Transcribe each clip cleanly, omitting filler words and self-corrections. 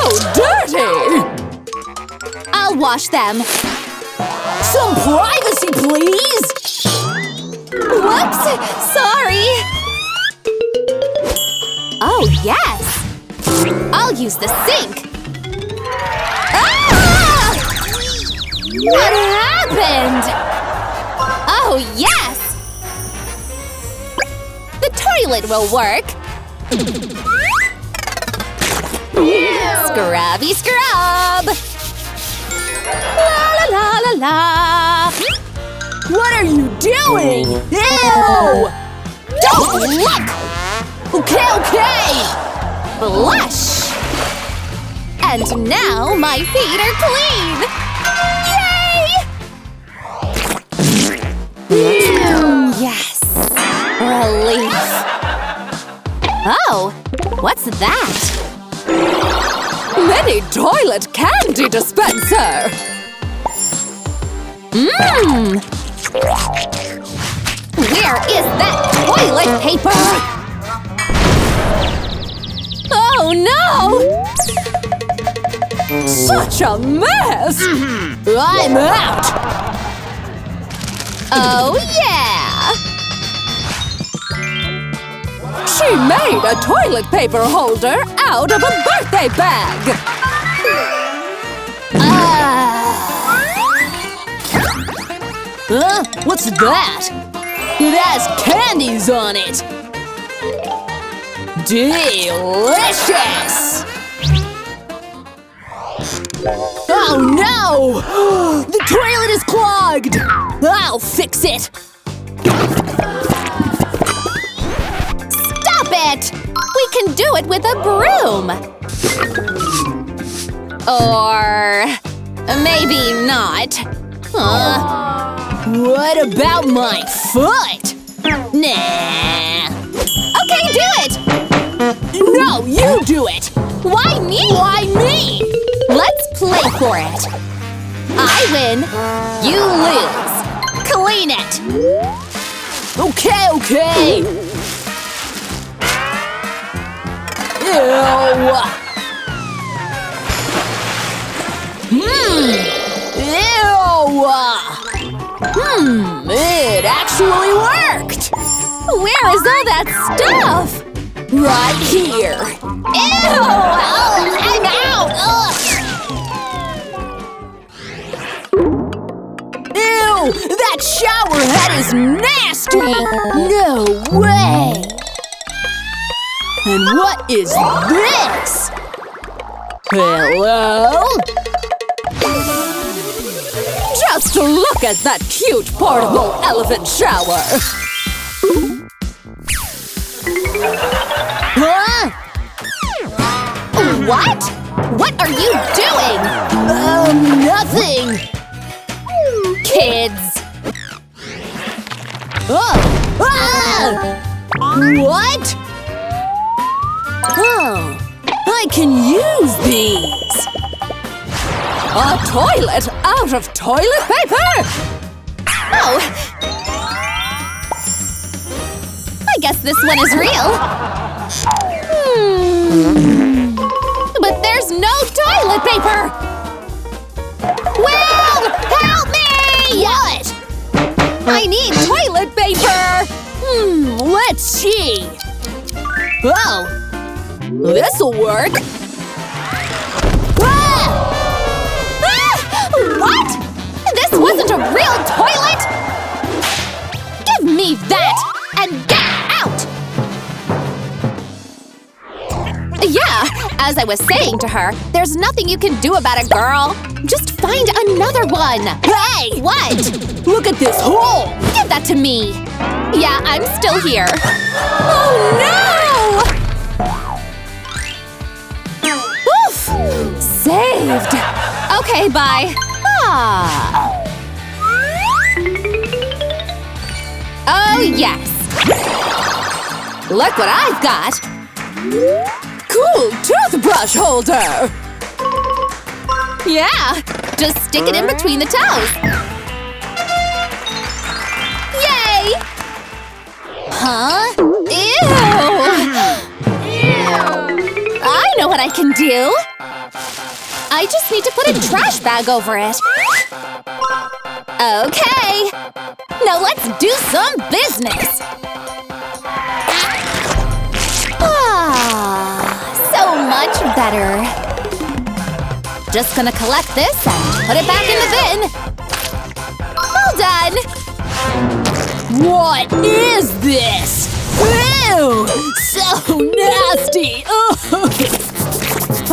so dirty! I'll wash them. Some privacy, please! Whoops! Sorry! Oh, yes! I'll use the sink! Ah! What happened? Oh, yes! The toilet will work! Scrubby scrub! La la la la la! What are you doing? Ew! Don't look! Okay, okay! Flush! And now my feet are clean! Yay! Yes! Relief! Oh! What's that? Mini toilet candy dispenser! Mmm! Where is that toilet paper? Oh no! Such a mess! I'm out! Oh yeah! She made a toilet paper holder out of a birthday bag! What's that? It has candies on it! Delicious! Oh no! The toilet is clogged! I'll fix it! Stop it! We can do it with a broom! Or… maybe not. What about my foot? Nah. Okay, do it! No, you do it! Why me? Why me? Let's play for it. I win. You lose. Clean it. Okay, okay. Ew. Ew. It actually worked. Where is all that stuff? Right here. Ew! I'm out! Ugh. Ew! That shower head is nasty! No way! And what is this? Hello? Just look at that cute portable elephant shower! Huh? What? What are you doing? Nothing! Kids! Oh! Ah! What? Oh, I can use these! A toilet out of toilet paper? Oh! I guess this one is real. But there's no toilet paper! Will! Help me! What? I need toilet paper! Let's see. Oh! This'll work! Ah! Ah! What? This wasn't a real toilet! Give me that! And get out! Yeah, as I was saying to her, there's nothing you can do about it, girl. Just find another one. Hey! What? Look at this hole! Give that to me. Yeah, I'm still here. Oh no! Oof! Saved. Okay, bye. Ah. Oh, yes. Look what I've got! Cool toothbrush holder! Yeah! Just stick it in between the toes! Yay! Huh? Ew! I know what I can do! I just need to put a trash bag over it. Okay. Now let's do some business. So much better. Just gonna collect this and put it back in the bin. All done. What is this? Ew! So nasty!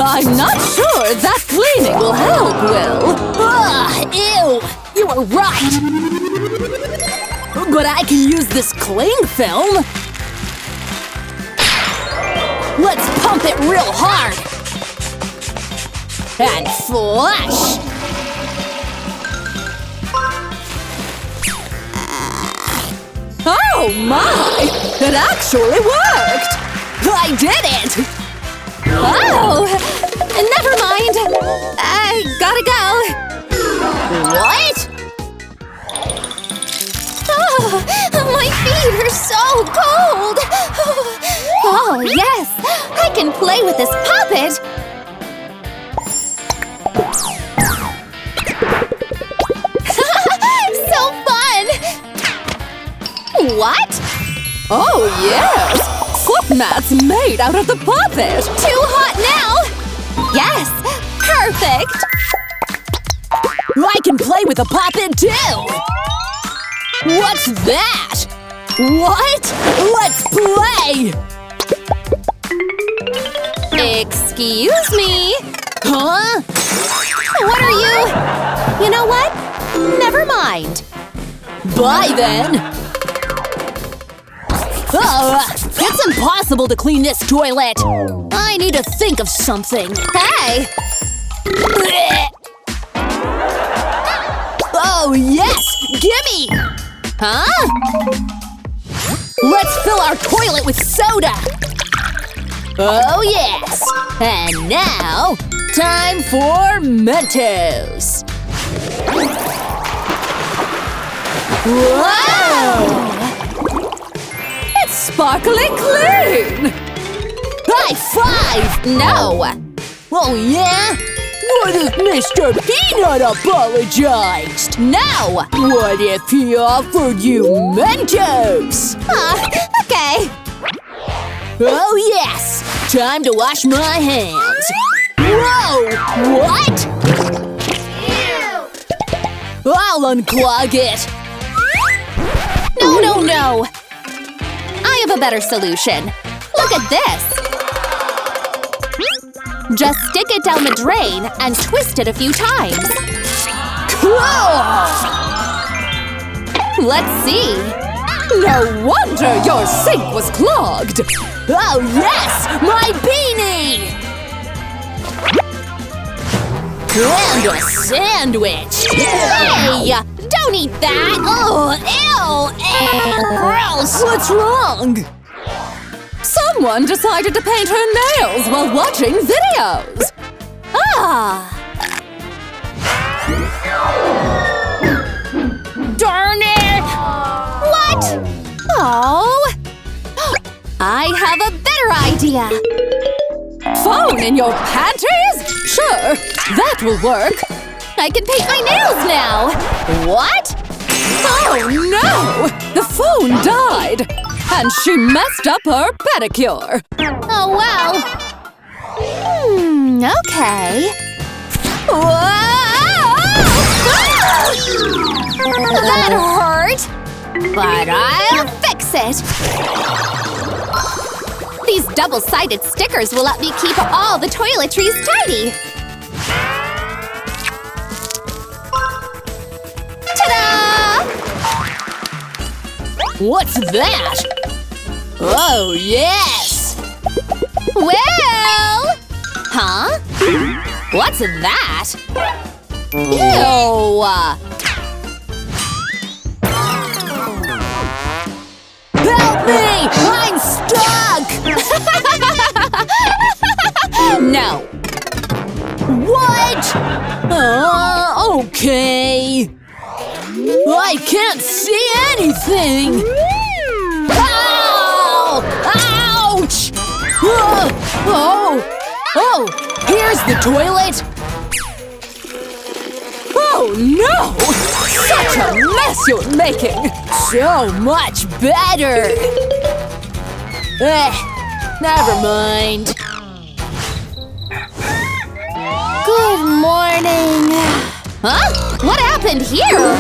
I'm not sure that cleaning will help, Will. Ew! You were right! But I can use this cling film! Let's pump it real hard! And flush! Oh my! It actually worked! I did it! Oh! Never mind! I gotta go! What? Oh! My feet are so cold! Oh, yes! I can play with this puppet! So fun! What? Oh, yes! Foot mats made out of the puppet! Too hot now! Yes! Perfect! I can play with a puppet, too! What's that? What? Let's play! Excuse me? Huh? What are you? You know what? Never mind. Bye, then! It's impossible to clean this toilet! I need to think of something. Hey! Oh, yes! Gimme! Huh? Let's fill our toilet with soda! Oh, yes! And now, time for Mentos! Whoa! It's sparkling clean! High five! No! Oh, yeah? What if Mr. Peanut apologized? No! What if he offered you Mentos? Okay. Oh, yes! Time to wash my hands! Whoa! What? Ew. I'll unclog it! No, no, no! I have a better solution. Look at this! Just stick it down the drain and twist it a few times. Cool! Let's see. No wonder your sink was clogged! Oh yes! My beanie! And a sandwich! Hey! Don't eat that! Oh, ew! Gross! What's wrong? Someone decided to paint her nails while watching videos! Darn it! What? Oh! I have a better idea! Phone in your panties? Sure, that will work! I can paint my nails now! What? Oh no! The phone died! And she messed up her pedicure! Oh well… okay… Whoa! That hurt! But I'll fix it! These double-sided stickers will let me keep all the toiletries tidy! Ta-da! What's that? Oh, yes! Well… Huh? What's that? Ew! Help me! I'm stuck! No. What? Okay. I can't see anything! Ow! Ouch! Oh! Here's the toilet! Oh no! Such a mess you're making! So much better! Never mind. Good morning. Huh? What happened here?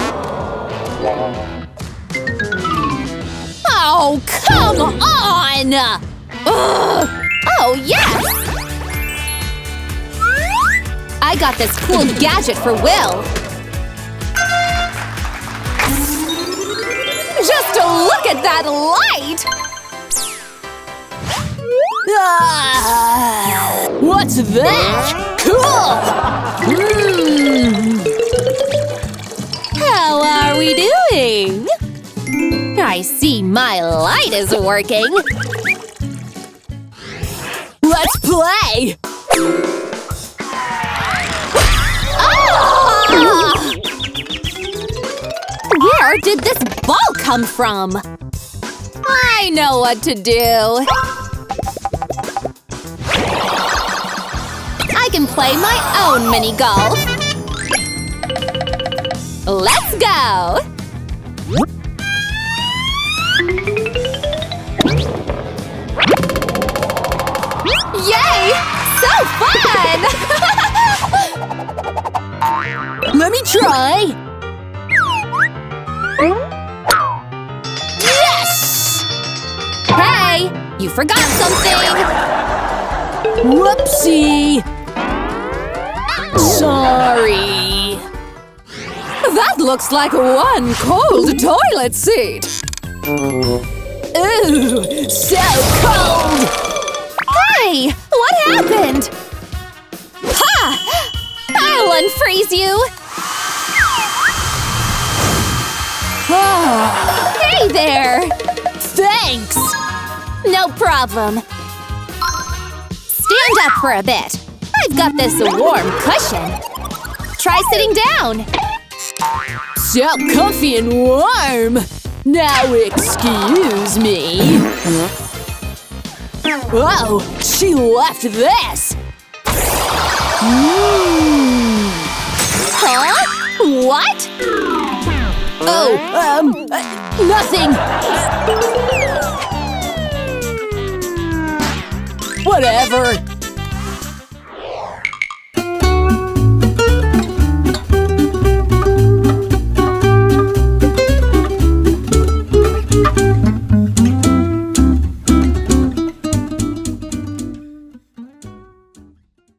Oh, come on! Ugh. Oh, yes! I got this cool gadget for Will. Just to look at that light! What's that? Cool! How are we doing? I see my light is working. Let's play! Ah! Where did this ball come from? I know what to do. I can play my own mini golf. Let's go! Yay! So fun! Let me try! Yes! Hey! You forgot something! Whoopsie! Sorry! That looks like one cold toilet seat! Ooh! So cold! Hey! What happened? Ha! I'll unfreeze you! Hey there! Thanks! No problem. Stand up for a bit. I've got this warm cushion. Try sitting down. So comfy and warm! Now excuse me. Oh, she left this! Huh? What? Oh, nothing! Whatever!